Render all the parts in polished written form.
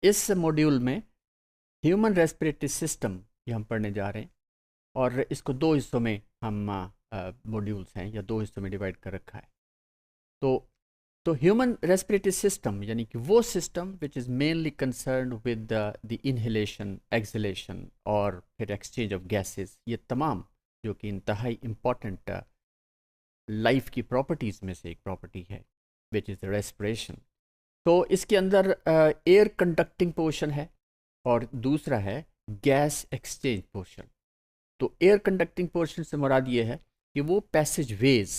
इस मॉड्यूल में human respiratory system ये हम पढ़ने जा रहे हैं और इसको दो हिस्सों में हम मॉड्यूल्स हैं या दो हिस्सों में डिवाइड कर रखा है। तो ह्यूमन रेस्पिरेटरी सिस्टम यानी कि वो system which is mainly concern with the inhalation, exhalation और फिर एक्सचेंज ऑफ गैसेस, ये तमाम जो कि इंतहाई इम्पॉर्टेंट लाइफ की प्रॉपर्टीज़ में से एक प्रॉपर्टी है विच इज़ रेस्पिरेशन। तो इसके अंदर एयर कंडक्टिंग पोर्शन है और दूसरा है गैस एक्सचेंज पोर्शन। तो एयर कंडक्टिंग पोर्शन से मुराद ये है कि वो passage veg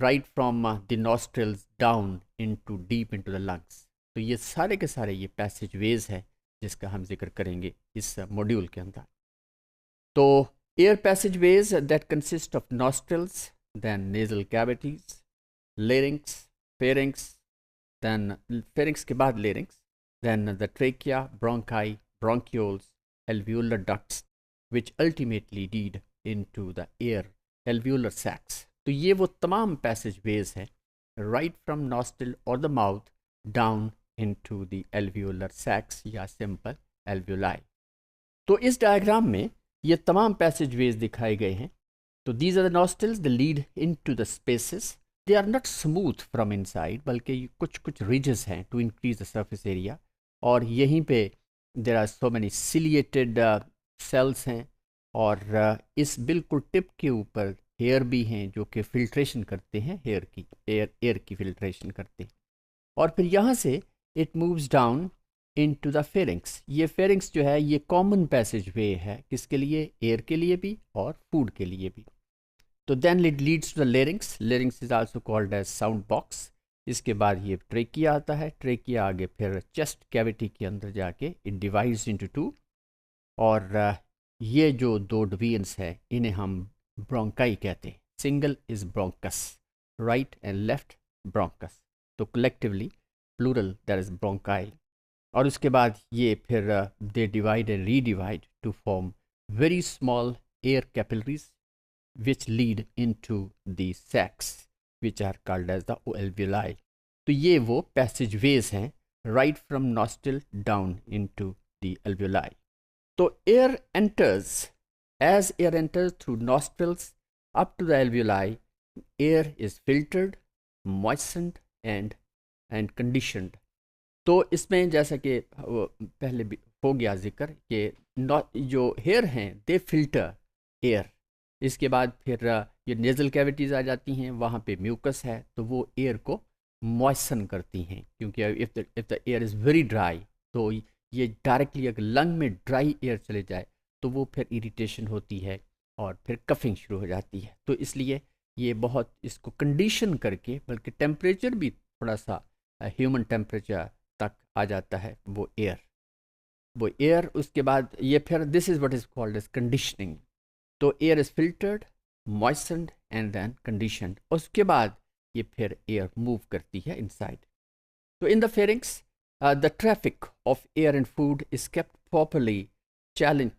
right from the nostrils down into deep into the lungs. तो ये सारे के सारे ये पैसेज वेज है जिसका हम जिक्र करेंगे इस मॉड्यूल के अंदर। तो air passage ways that consist of nostrils, then nasal cavities, larynx, pharynx, then pharynx के बाद larynx, then the trachea, bronchi, bronchioles, alveolar ducts, which ultimately lead into the air alveolar sacs। तो ये वो तमाम passageways हैं right from nostril or the mouth down into the alveolar sacs या simple alveoli। तो इस डायग्राम में ये तमाम passageways दिखाए गए हैं। तो these are the nostrils, they lead into the spaces। They are not smooth from inside, बल्कि कुछ कुछ रिजेस हैं to increase the surface area. और यहीं पे there are so many ciliated cells हैं और इस बिल्कुल टिप के ऊपर हेयर भी हैं जो कि फिल्ट्रेशन करते हैं, एयर की फिल्ट्रेशन करते हैं। और फिर यहाँ से it moves down into the pharynx. ये फेरिंग्स जो है ये कॉमन पैसेज वे है, किसके लिए? एयर के लिए भी और फूड के लिए भी। तो then it leads to the larynx. Larynx is also called as sound box. इसके बाद ये ट्रेकिया आता है, ट्रेकिया आगे फिर चेस्ट कैविटी के अंदर जाके इट डिवाइड्स इनटू टू। और ये जो दो डिवीजन्स है इन्हें हम ब्रोंकाई कहते हैं। Single is bronchus, right and left bronchus. तो collectively plural that is bronchi. और उसके बाद ये फिर they divide and redivide to form very small air capillaries which lead into the sacs which are called as the alveoli। तो ये वो passageways हैं right from nostril down into the alveoli। तो air enters, as air enters through nostrils up to the alveoli, air is filtered, moistened and conditioned। तो इसमें जैसा कि पहले भी हो गया जिक्र कि जो हेयर हैं दे फिल्टर एयर। इसके बाद फिर ये नेज़ल कैविटीज़ आ जाती हैं, वहाँ पे म्यूकस है तो वो एयर को मॉइसन करती हैं, क्योंकि if the air is very dry तो ये डायरेक्टली अगर लंग में ड्राई एयर चले जाए तो वो फिर इरिटेशन होती है और फिर कफिंग शुरू हो जाती है। तो इसलिए ये बहुत इसको कंडीशन करके, बल्कि टेम्परेचर भी थोड़ा सा ह्यूमन टेम्परेचर तक आ जाता है वो एयर। उसके बाद ये फिर this is what is called as conditioning. तो air is filtered, moistured and then conditioned. उसके बाद ये फिर एयर मूव करती है इनसाइड। तो in the pharynx the traffic of air and food is kept properly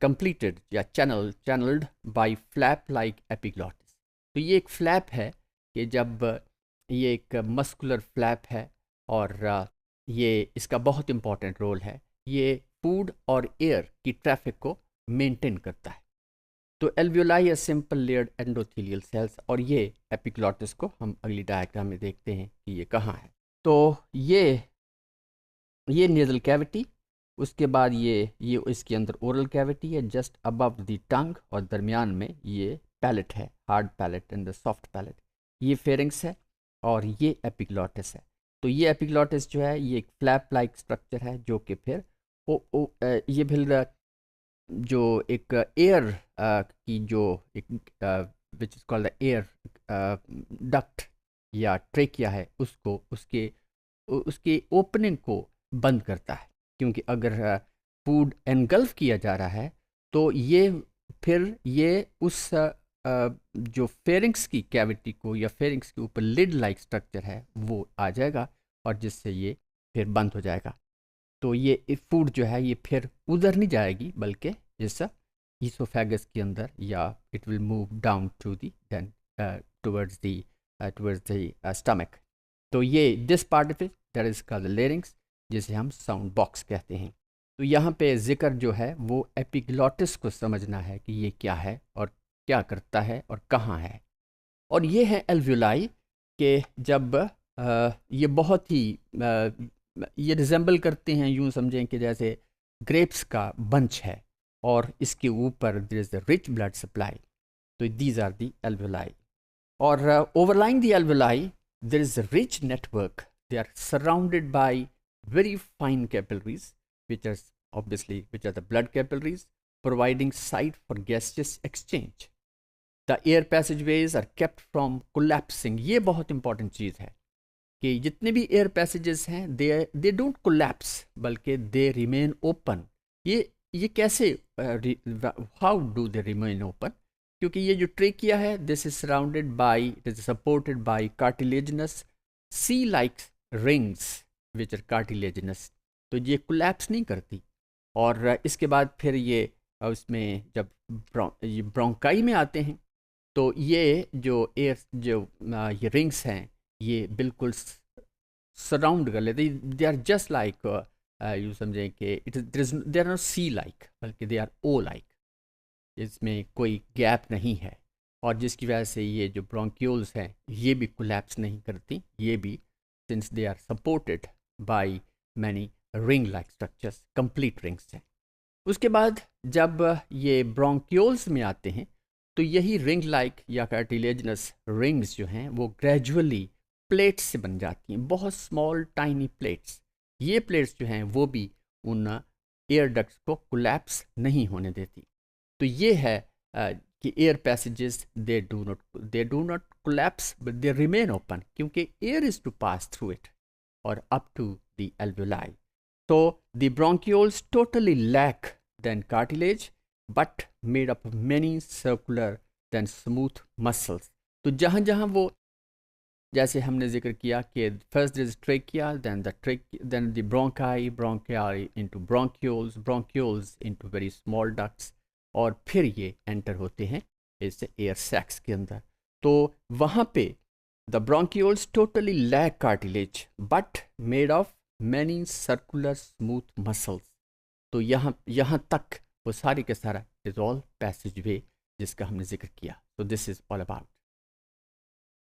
completed या channelled by flap like epiglottis. तो ये एक फ्लैप है कि जब ये एक मस्कुलर फ्लैप है और ये इसका बहुत इंपॉर्टेंट रोल है। ये फूड और एयर की ट्रैफिक को मेंटेन करता है। तो alveoli simple layered endothelial cells, और ये एपिग्लॉटिस को हम अगली डायग्राम में देखते हैं कि ये कहाँ है। तो ये नेजल कैविटी, उसके बाद ये इसके अंदर ओरल कैविटी है जस्ट अबव द टंग, और दरमियान में ये पैलेट है, hard palate and the soft palate. ये फेरिंग्स है और ये एपिग्लॉटिस है। तो ये एपिग्लॉटिस जो है ये एक फ्लैप लाइक स्ट्रक्चर है जो कि फिर ये फिर जो एक एयर की जो एक which is called the air duct या ट्रेकिया है, उसको उसके ओपनिंग को बंद करता है। क्योंकि अगर फूड एनगल्फ किया जा रहा है तो ये फिर ये उस जो फेरिंग्स की कैविटी को या फेरिंग्स के ऊपर लिड लाइक स्ट्रक्चर है वो आ जाएगा और जिससे ये फिर बंद हो जाएगा। तो ये फूड जो है ये फिर उधर नहीं जाएगी, बल्कि जैसा ईसोफेगस के अंदर, या it will move down to the then towards the stomach. तो ये this part of it that is called the larynx, जिसे हम साउंड बॉक्स कहते हैं। तो यहाँ पे ज़िक्र जो है वो एपिग्लॉटिस को समझना है कि ये क्या है और क्या करता है और कहाँ है। और ये है एल्व्यूलाई कि जब ये बहुत ही ये रिजेंबल करते हैं, यूँ समझें कि जैसे ग्रेप्स का बंच है और इसके ऊपर there is the rich blood supply. तो दीज आर दी एल्व्यूलाई। और overlying the alveoli there is a rich network, they are surrounded by very fine capillaries, which are the blood capillaries, providing site for gaseous exchange. The air passageways are kept from collapsing. ये बहुत important चीज़ है कि जितने भी air passages हैं they don't collapse, बल्कि दे remain open. ये कैसे, how do they remain open? क्योंकि ये जो ट्रेकिया है, this is surrounded by, it is supported by cartilaginous C like rings which are cartilaginous. तो ये कोलैप्स नहीं करती। और इसके बाद फिर ये उसमें जब ये ब्रोंकाई में आते हैं तो ये जो एयर जो ये रिंग्स हैं ये बिल्कुल सराउंड कर लेते, they are just like, you समझें कि it they are not C like, बल्कि दे आर ओ लाइक। इसमें कोई गैप नहीं है और जिसकी वजह से ये जो ब्रोंक्यूल्स हैं ये भी कोलैप्स नहीं करती, ये भी since they are supported by many ring like structures, complete rings हैं। उसके बाद जब ये ब्रोंक्यूल्स में आते हैं तो यही रिंग लाइक या कार्टिलेजिनस रिंग्स जो हैं वो ग्रेजुअली प्लेट्स से बन जाती हैं, बहुत स्मॉल टाइनी प्लेट्स। ये प्लेट्स जो हैं वो भी उन एयर डक्ट्स को कोलैप्स नहीं होने देती। तो ये है कि air passages they do not collapse but they remain open, क्योंकि air is to pass through it और up to the alveoli. So the bronchioles totally lack than cartilage but made up of many circular than smooth muscles. तो जहाँ जहाँ वो, जैसे हमने जिक्र किया कि first there is trachea, then the bronchi into bronchioles into very small ducts, और फिर ये एंटर होते हैं इस एयर सैक्स के अंदर। तो वहाँ पे the bronchioles totally lack cartilage but made of many circular smooth muscles। तो यहाँ तक वो सारी के सारा इज ऑल पैसेज वे जिसका हमने जिक्र किया। तो दिस इज ऑल अबाउट